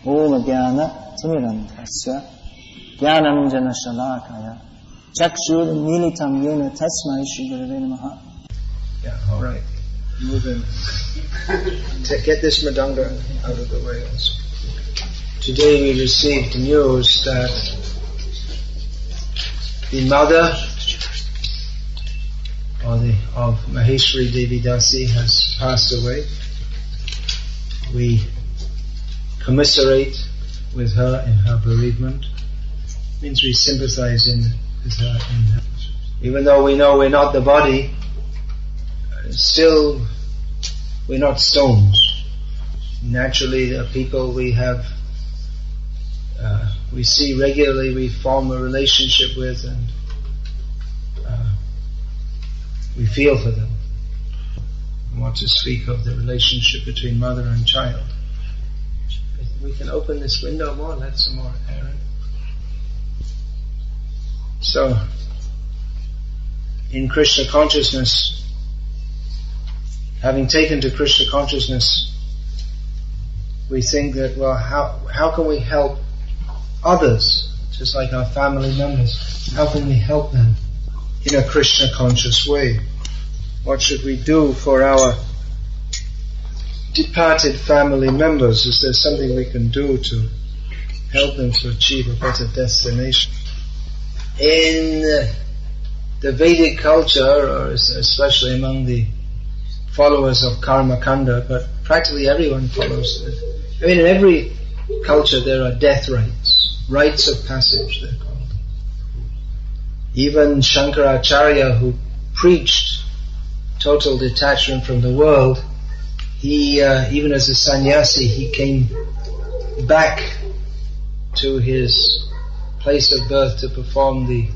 Om Jnana Timirandhasya Jnanam Jana Shalakaya Chakshur Militam Yena Tasmai Shri Gurave Namaha. Yeah, all right. Move in. Get this Madanga out of the way also. Today we received news that the mother of Maheshwari Devi Dasi has passed away. We commiserate with her in her bereavement. It means we sympathize with her. Even though we know we're not the body, still we're not stones. Naturally, the people we have, we see regularly, we form a relationship with, and we feel for them. I want to speak of the relationship between mother and child. We can open this window more, let some more air in. So, in Krishna consciousness, having taken to Krishna consciousness, we think that, well, how can we help others, just like our family members? How can we help them in a Krishna conscious way? What should we do for our departed family members? Is there something we can do to help them to achieve a better destination? In the Vedic culture, or especially among the followers of karma kanda, but practically everyone follows it. I mean, in every culture there are death rites of passage they're called. Even Shankaracharya, who preached total detachment from the world, he, even as a sannyasi, he came back to his place of birth to perform the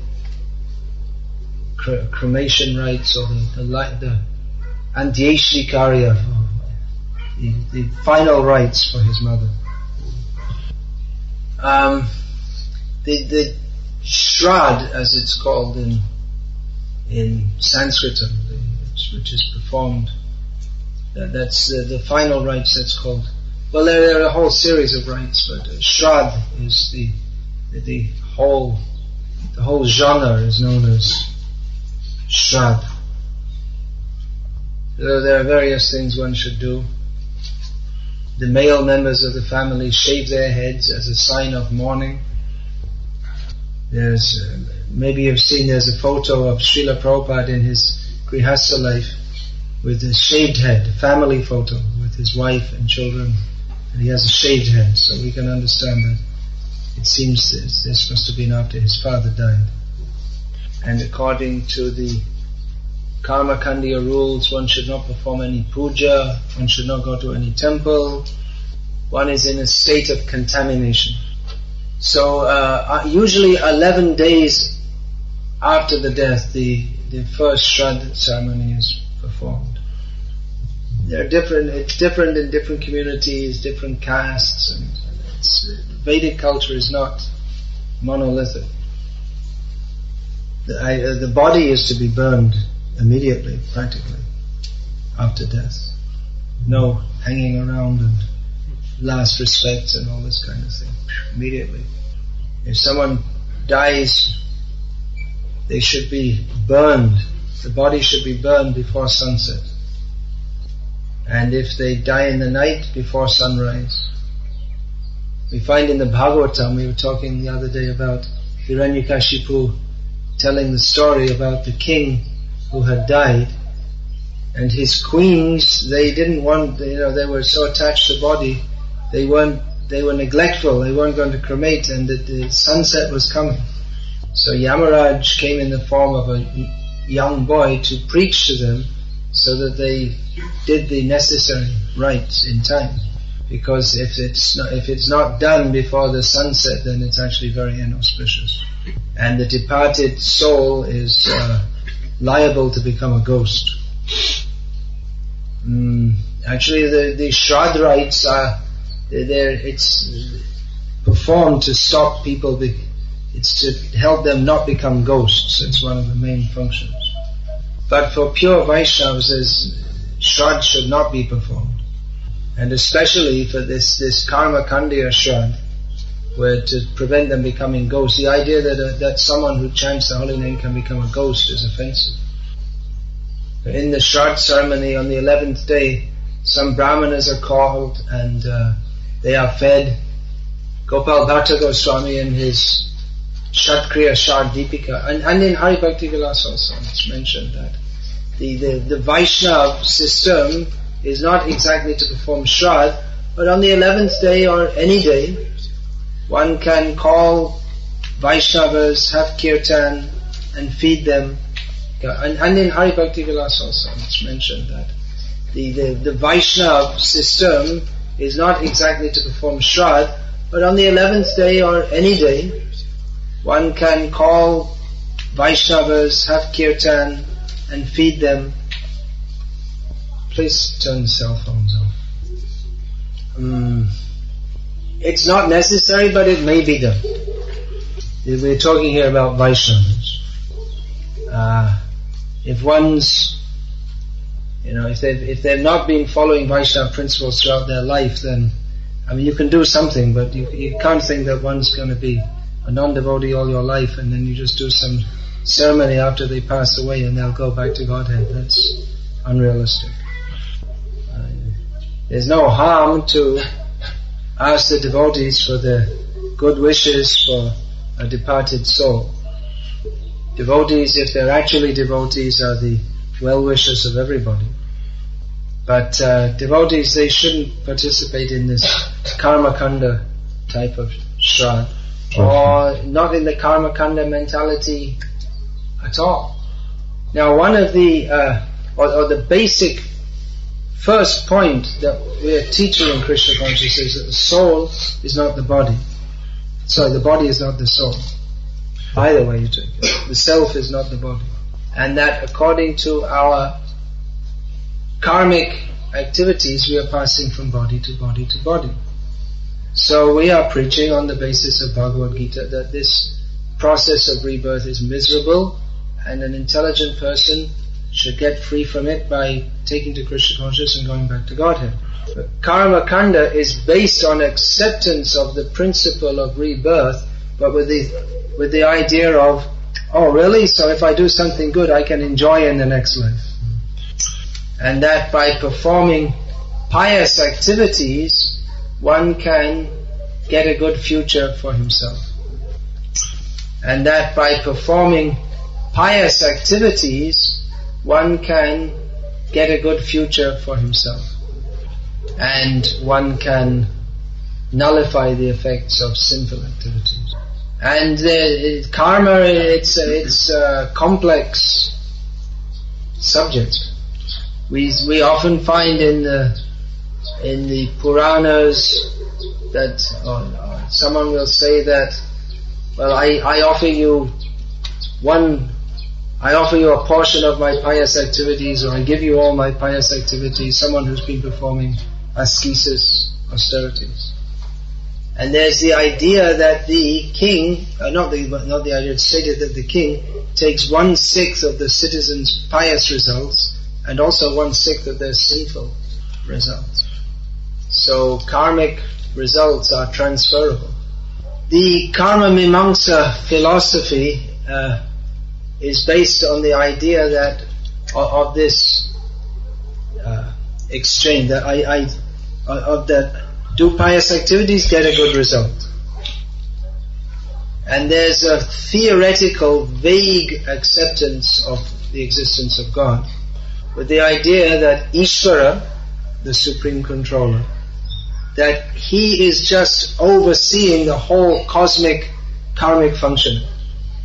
cremation rites, or the Antyeshri Karya, the final rites for his mother. The Shrad, as it's called in Sanskrit, which is performed, that's the final rites, that's called. Well, there are a whole series of rites, but Shrad is the whole genre is known as Shrad. There are various things one should do. The male members of the family shave their heads as a sign of mourning. There's, maybe you've seen, there's a photo of Srila Prabhupada in his Grihastha life with a shaved head, a family photo with his wife and children, and he has a shaved head, so we can understand that it seems this must have been after his father died. And according to the Karma Kandiya rules, one should not perform any puja, one should not go to any temple, one is in a state of contamination. So usually 11 days after the death, the first Shraddha ceremony is performed. It's different in different communities, different castes, and Vedic culture is not monolithic. The body is to be burned immediately, practically, after death. No hanging around and last respects and all this kind of thing. Immediately. If someone dies, they should be burned. The body should be burned before sunset. And if they die in the night, before sunrise. We find in the Bhagavatam, we were talking the other day about Hiranyakashipu telling the story about the king who had died, and his queens, they didn't want, they were so attached to the body, they were neglectful, they weren't going to cremate, and the sunset was coming. So Yamaraj came in the form of a young boy to preach to them so that they did the necessary rites in time. Because if it's not done before the sunset, then it's actually very inauspicious. And the departed soul is liable to become a ghost. Actually, the Shraddha rites it's performed to stop people. It's to help them not become ghosts. It's one of the main functions. But for pure Vaishnavas, Shraddha should not be performed. And especially for this karma kandya shraddha, where to prevent them becoming ghosts. The idea that someone who chants the holy name can become a ghost is offensive. In the shraddha ceremony on the 11th day, some brahmanas are called and they are fed. Gopal Bhatta Goswami in his Shatkriya Shardipika, and in Hari Bhakti Vilas also it's mentioned that the Vaishnav system is not exactly to perform Shraddha, but on the 11th day or any day, one can call Vaishnavas, have kirtan and feed them. And in Hari Bhakti Vilas also it's mentioned that the Vaishnav system is not exactly to perform Shraddha, but on the 11th day or any day, one can call Vaishnavas, have kirtan and feed them. Please turn the cell phones off. It's not necessary, but it may be done. We're talking here about Vaishnavas. If they've not been following Vaishnava principles throughout their life, then you can do something, but you can't think that one's going to be a non-devotee all your life and then you just do some ceremony after they pass away and they'll go back to Godhead. That's unrealistic. There's no harm to ask the devotees for their good wishes for a departed soul. Devotees, if they're actually devotees, are the well-wishers of everybody. But devotees, they shouldn't participate in this karma kanda type of shraddha, or not in the karma kanda mentality at all. Now, one of the or the basic first point that we are teaching in Krishna consciousness is that the soul is not the body. Sorry, the body is not the soul. Either way you take it, the self is not the body, and that according to our karmic activities, we are passing from body to body to body. So we are preaching on the basis of Bhagavad Gita that this process of rebirth is miserable and an intelligent person should get free from it by taking to Krishna consciousness and going back to Godhead. But karma kanda is based on acceptance of the principle of rebirth, but with the idea of, oh really, so if I do something good I can enjoy in the next life. And that by performing pious activities, one can get a good future for himself. And that by performing pious activities, one can get a good future for himself. And one can nullify the effects of sinful activities. And karma, it's a complex subject. We often find in the Puranas that someone will say that, well, I offer you a portion of my pious activities, or I give you all my pious activities, someone who's been performing ascesis, austerities. And there's the idea that the king, not the idea, it's stated that the king takes 1/6 of the citizens' pious results and also 1/6 of their sinful results. So karmic results are transferable. The karma mimamsa philosophy is based on the idea that of this exchange, that that do pious activities, get a good result. And there's a theoretical, vague acceptance of the existence of God, with the idea that Ishvara, the Supreme Controller, that He is just overseeing the whole cosmic karmic function.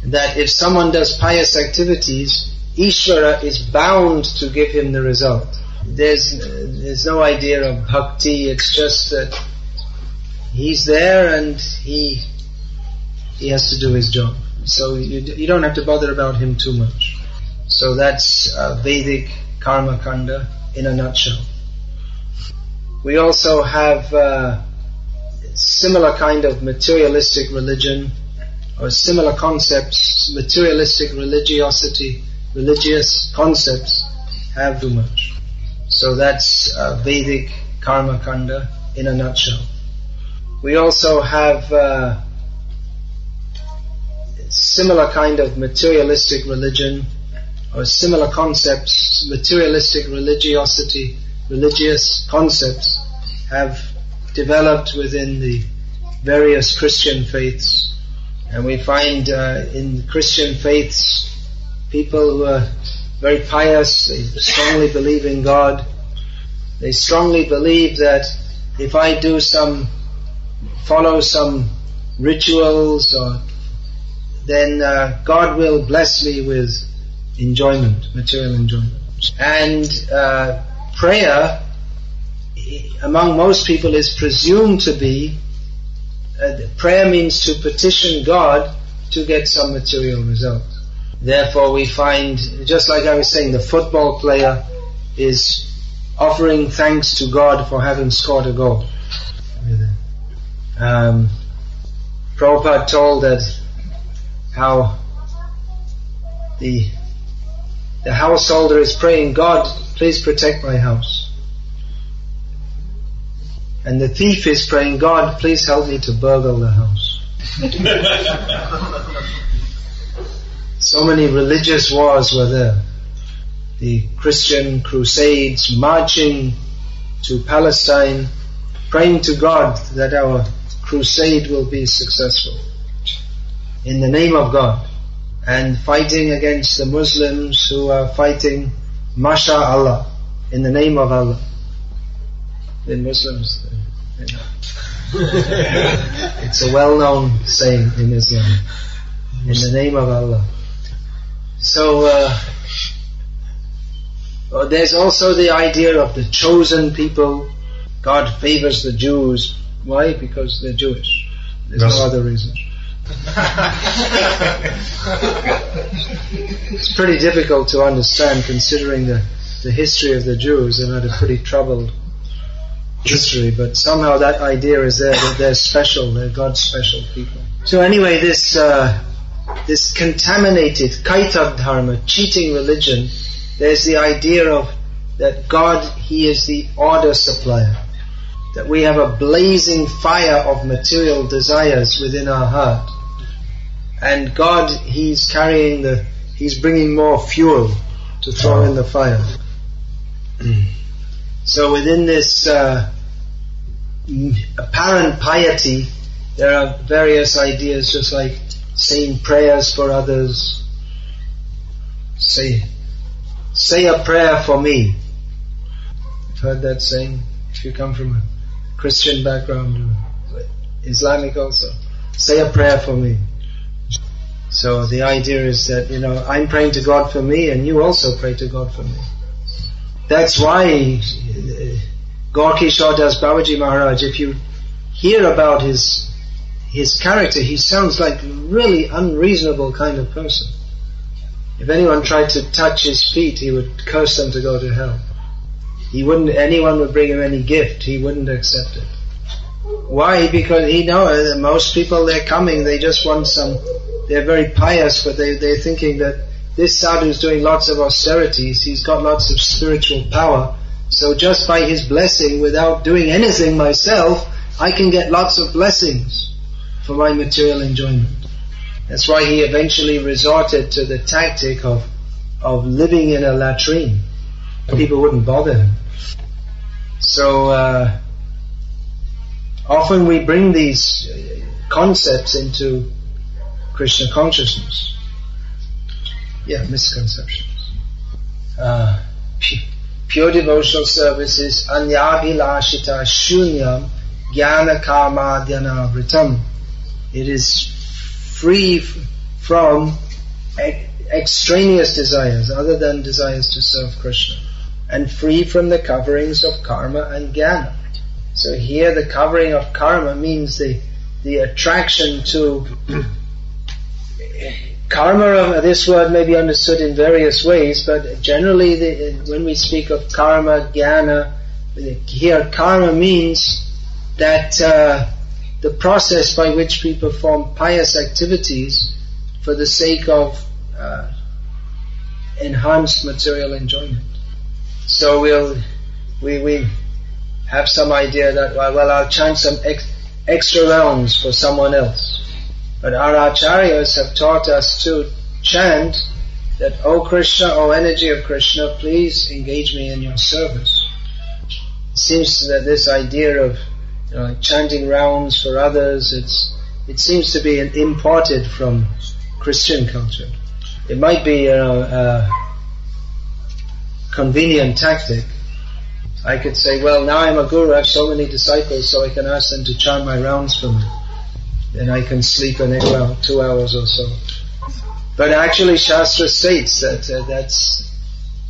That if someone does pious activities, Ishvara is bound to give him the result. There's no idea of bhakti, it's just that He's there and He has to do His job. So you don't have to bother about Him too much. So that's Vedic karma kanda in a nutshell. We also have similar kind of materialistic religion, or similar concepts, materialistic religiosity, religious concepts have too much. So that's Vedic karma kanda in a nutshell. We also have similar kind of materialistic religion, or similar concepts, materialistic religiosity, religious concepts have developed within the various Christian faiths. And we find in Christian faiths people who are very pious, they strongly believe in God. They strongly believe that if I follow some rituals, then God will bless me with enjoyment, material enjoyment. And prayer, among most people, is presumed to be, prayer means to petition God to get some material result. Therefore we find, just like I was saying, the football player is offering thanks to God for having scored a goal. Prabhupada told that how the householder is praying, God, please protect my house. And the thief is praying, God, please help me to burgle the house. So many religious wars were there. The Christian crusades, marching to Palestine, praying to God that our crusade will be successful in the name of God, and fighting against the Muslims who are fighting Masha Allah, in the name of Allah. The Muslims, it's a well-known saying in Islam, in the name of Allah. So there's also the idea of the chosen people. God favors the Jews. Why? Because they're Jewish. There's no other reason. It's pretty difficult to understand, considering the history of the Jews. They've had a pretty troubled history, but somehow that idea is there that they're special, they're God's special people. So anyway, this contaminated kaitav dharma, cheating religion, there's the idea of that God, He is the order supplier, that we have a blazing fire of material desires within our heart, and God, He's bringing more fuel to throw in the fire. So within this apparent piety, there are various ideas, just like saying prayers for others. Say a prayer for me. You've heard that saying? If you come from a Christian background, Islamic also. Say a prayer for me. So the idea is that, I'm praying to God for me, and you also pray to God for me. That's why Gaurkishore Das Babaji Maharaj, if you hear about his character, he sounds like a really unreasonable kind of person. If anyone tried to touch his feet, he would curse them to go to hell. Anyone would bring him any gift, he wouldn't accept it. Why? Because he knows that most people, they're coming, they just want they're very pious, but they're thinking that this sadhu is doing lots of austerities, he's got lots of spiritual power, so just by his blessing, without doing anything myself, I can get lots of blessings for my material enjoyment. That's why he eventually resorted to the tactic of living in a latrine. People wouldn't bother him. So often we bring these concepts into Krishna consciousness. Misconceptions. Pure devotional service is anyabhilashita shunyam jnana karma dhyana vritam. It is free from extraneous desires other than desires to serve Krishna, and free from the coverings of karma and jnana. So here the covering of karma means the attraction to karma. This word may be understood in various ways, but generally when we speak of karma, jnana, here karma means that the process by which we perform pious activities for the sake of enhanced material enjoyment. So we have some idea that, well, I'll chant some extra rounds for someone else. But our acharyas have taught us to chant that, O Krishna, O energy of Krishna, please engage me in your service. It seems that this idea of chanting rounds for others, it seems to be imported from Christian culture. It might be a convenient tactic. I could say, well, now I'm a guru, I have so many disciples, so I can ask them to chant my rounds for me. Then I can sleep an 2 hours or so. But actually Shastra states that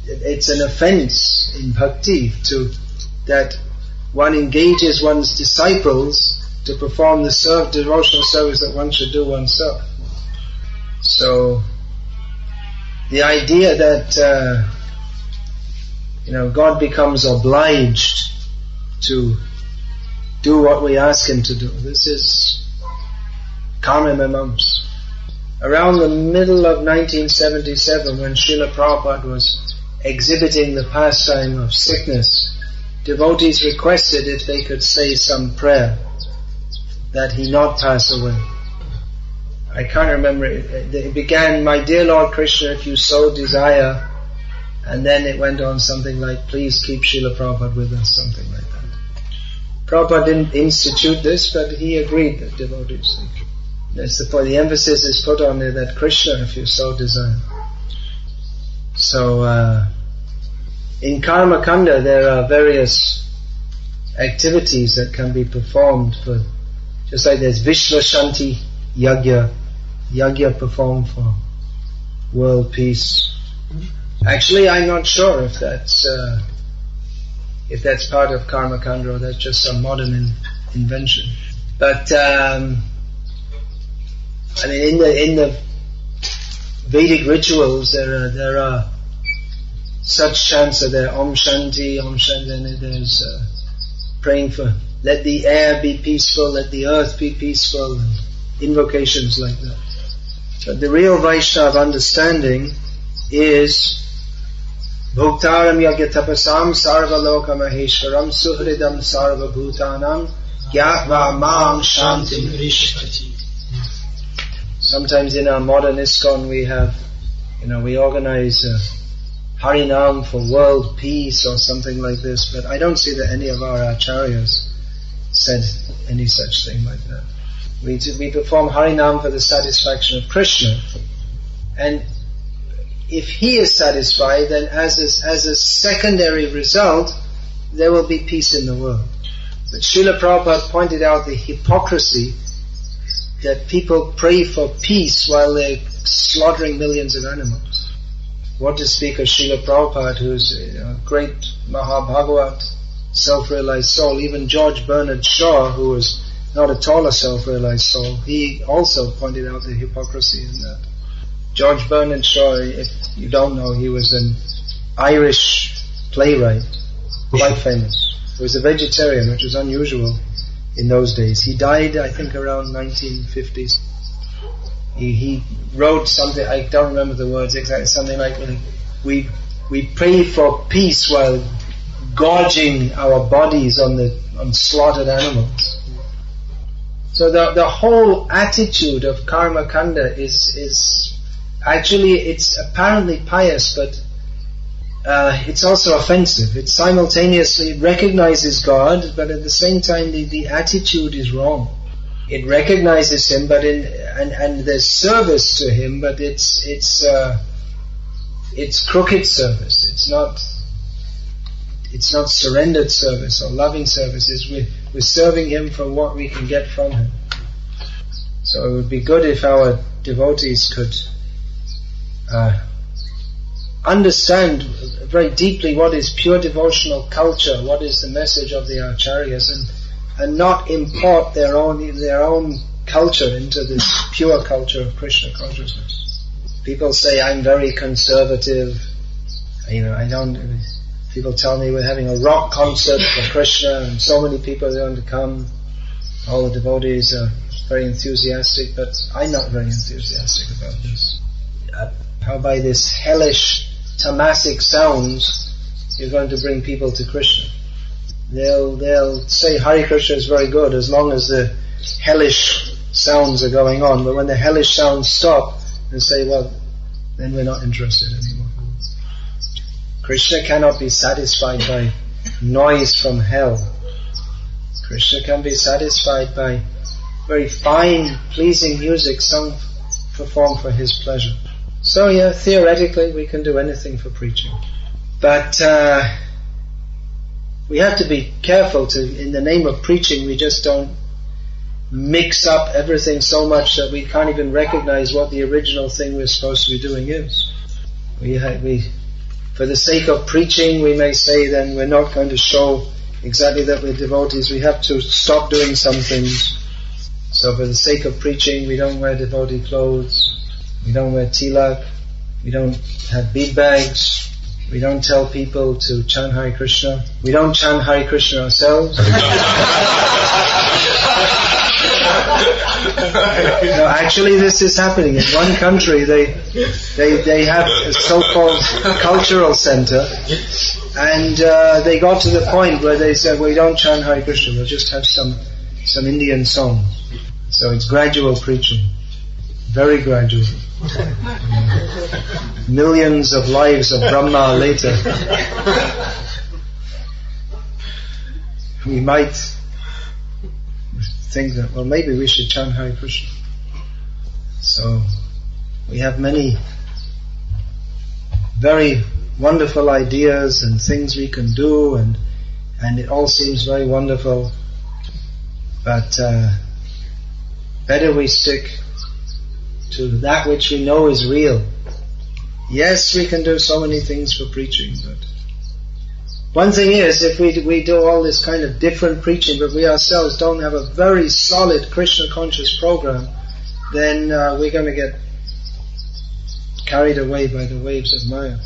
it's an offense in bhakti that one engages one's disciples to perform the devotional service that one should do oneself. So the idea that God becomes obliged to do what we ask Him to do, this is karma memams. Around the middle of 1977, when Srila Prabhupada was exhibiting the pastime of sickness, devotees requested if they could say some prayer that he not pass away. I can't remember, it began, my dear Lord Krishna, if you so desire, and then it went on something like, please keep Srila Prabhupada with us, something like that. Prabhupada didn't institute this, but he agreed that devotees. That's the point. The emphasis is put on there that Krishna, if you so desire. So, in karma kanda there are various activities that can be performed for, just like there's Vishva Shanti Yagya performed for world peace. Actually, I'm not sure if that's part of karma kanda or that's just some modern invention. But in the Vedic rituals, there are such chants that there, Om Shanti, and there's praying for, let the air be peaceful, let the earth be peaceful, and invocations like that. But the real Vaishnava understanding is Bhuktaram Yagya Tapasam Sarva Loka Maheshwaram Suhridam Sarva Bhutanam Gyatva Mam Shantim Rishkati. Sometimes in our modern ISKCON we have, we organize Harinam for world peace or something like this, but I don't see that any of our acharyas said any such thing like that. We perform Harinam for the satisfaction of Krishna, and if he is satisfied, then as a secondary result, there will be peace in the world. But Srila Prabhupada pointed out the hypocrisy that people pray for peace while they're slaughtering millions of animals. What to speak of Srila Prabhupada, who's a great Mahabhagavat, self-realized soul. Even George Bernard Shaw, who was not at all a self-realized soul, he also pointed out the hypocrisy in that. George Bernard Shaw, if you don't know, he was an Irish playwright, quite famous. He was a vegetarian, which was unusual in those days. He died, I think, around 1950s. He wrote something, I don't remember the words exactly, something like, we pray for peace while gorging our bodies on slaughtered animals. So the whole attitude of karma kanda is actually, it's apparently pious, but it's also offensive. It simultaneously recognizes God, but at the same time the attitude is wrong. It recognizes Him, but and there's service to Him, but it's crooked service. It's not surrendered service or loving service. We're serving Him for what we can get from Him. So it would be good if our devotees could understand very deeply what is pure devotional culture, what is the message of the acharyas, and not import their own culture into this pure culture of Krishna consciousness. People say, I'm very conservative, people tell me we're having a rock concert for Krishna and so many people are going to come, all the devotees are very enthusiastic, but I'm not very enthusiastic about this. How by this hellish tamasic sounds you're going to bring people to Krishna? they'll say Hare Krishna is very good as long as the hellish sounds are going on, but when the hellish sounds stop, they say, well, then we're not interested anymore. Krishna cannot be satisfied by noise from hell. Krishna can be satisfied by very fine, pleasing music sung, performed for his pleasure. So yeah, theoretically we can do anything for preaching. But we have to be careful in the name of preaching, we just don't mix up everything so much that we can't even recognize what the original thing we're supposed to be doing is. We for the sake of preaching, we may say then we're not going to show exactly that we're devotees. We have to stop doing some things. So for the sake of preaching, we don't wear devotee clothes, we don't wear tilak, we don't have bead bags, we don't tell people to chant Hare Krishna, we don't chant Hare Krishna ourselves. No, actually this is happening. In one country they have a so-called cultural center, and they got to the point where they said, we don't chant Hare Krishna, we'll just have some Indian songs. So it's gradual preaching, very gradual. Millions of lives of Brahma later, we might think that, well, maybe we should chant Hare Krishna. So we have many very wonderful ideas and things we can do, and it all seems very wonderful, but better we stick to that which we know is real. Yes, we can do so many things for preaching, but one thing is, if we do all this kind of different preaching, but we ourselves don't have a very solid Krishna conscious program, then we're going to get carried away by the waves of Maya.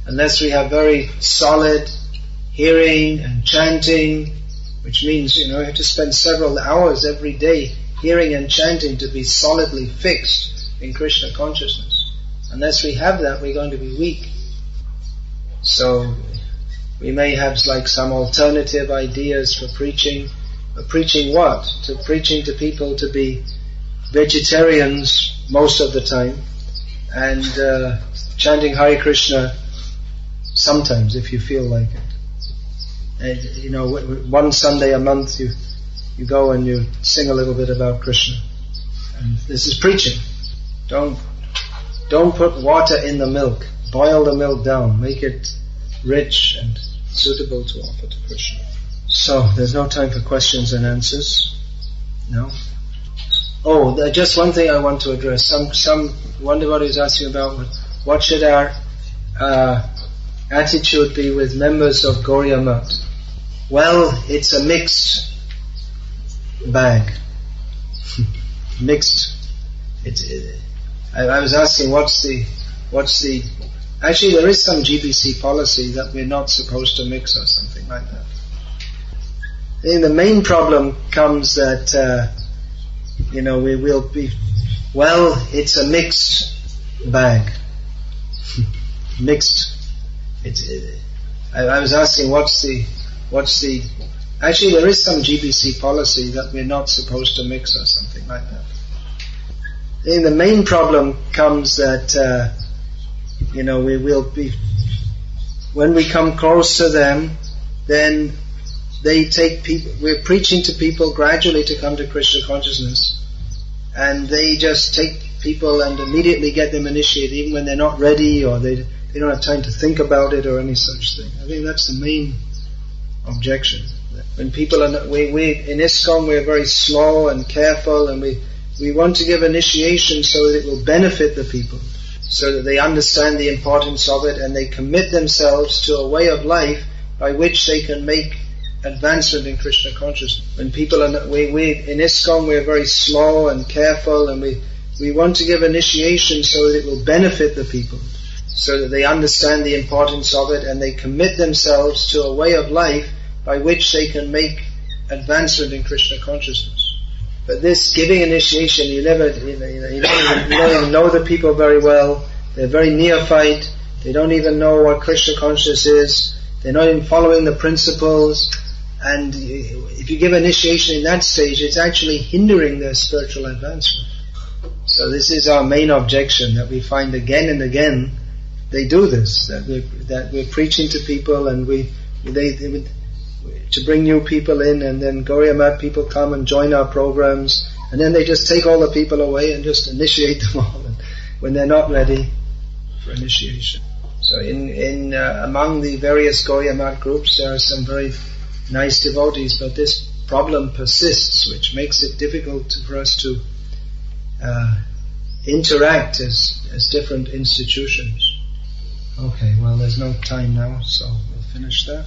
Unless we have very solid hearing and chanting, which means, we have to spend several hours every day hearing and chanting to be solidly fixed in Krishna consciousness. Unless we have that, we're going to be weak. So we may have some alternative ideas for preaching. But preaching what? Preaching to people to be vegetarians most of the time, and chanting Hare Krishna sometimes if you feel like it. And, one Sunday a month you go and you sing a little bit about Krishna. And this is preaching. Don't put water in the milk. Boil the milk down. Make it rich and suitable to offer to Krishna. So, there's no time for questions and answers. No? Oh, just one thing I want to address. One devotee is asking about what should our attitude be with members of Gauriya Math. Well, it's a mixed bag. Mixed. I was asking what's the actually there is some GBC policy that we're not supposed to mix or something like that. I think the main problem comes that we will be, well, it's a mixed bag. Mixed. I was asking what's the actually there is some GBC policy that we're not supposed to mix or something like that. I think the main problem comes that we will be, when we come close to them, then they take people, we're preaching to people gradually to come to Krishna consciousness, and they just take people and immediately get them initiated even when they're not ready, or they don't have time to think about it or any such thing. I think that's the main objection. When people are, we in ISKCON we're very slow and careful, and we want to give initiation so that it will benefit the people, so that they understand the importance of it and they commit themselves to a way of life by which they can make advancement in Krishna consciousness. When people are, we in ISKCON we're very slow and careful, and we want to give initiation so that it will benefit the people, so that they understand the importance of it and they commit themselves to a way of life by which they can make advancement in Krishna consciousness. But this giving initiation, you don't even know the people very well. They're very neophyte. They don't even know what Krishna consciousness is. they're not even following the principles, and if you give initiation in that stage, it's actually hindering their spiritual advancement. So this is our main objection, that we find again and again they do this, that we're preaching to people and to bring new people in, and then Gauriya Math people come and join our programs, and then they just take all the people away and just initiate them all when they're not ready for initiation. So in among the various Gauriya Math groups, there are some very nice devotees, but this problem persists, which makes it difficult for us to interact as different institutions. Okay, well, there's no time now, so we'll finish that.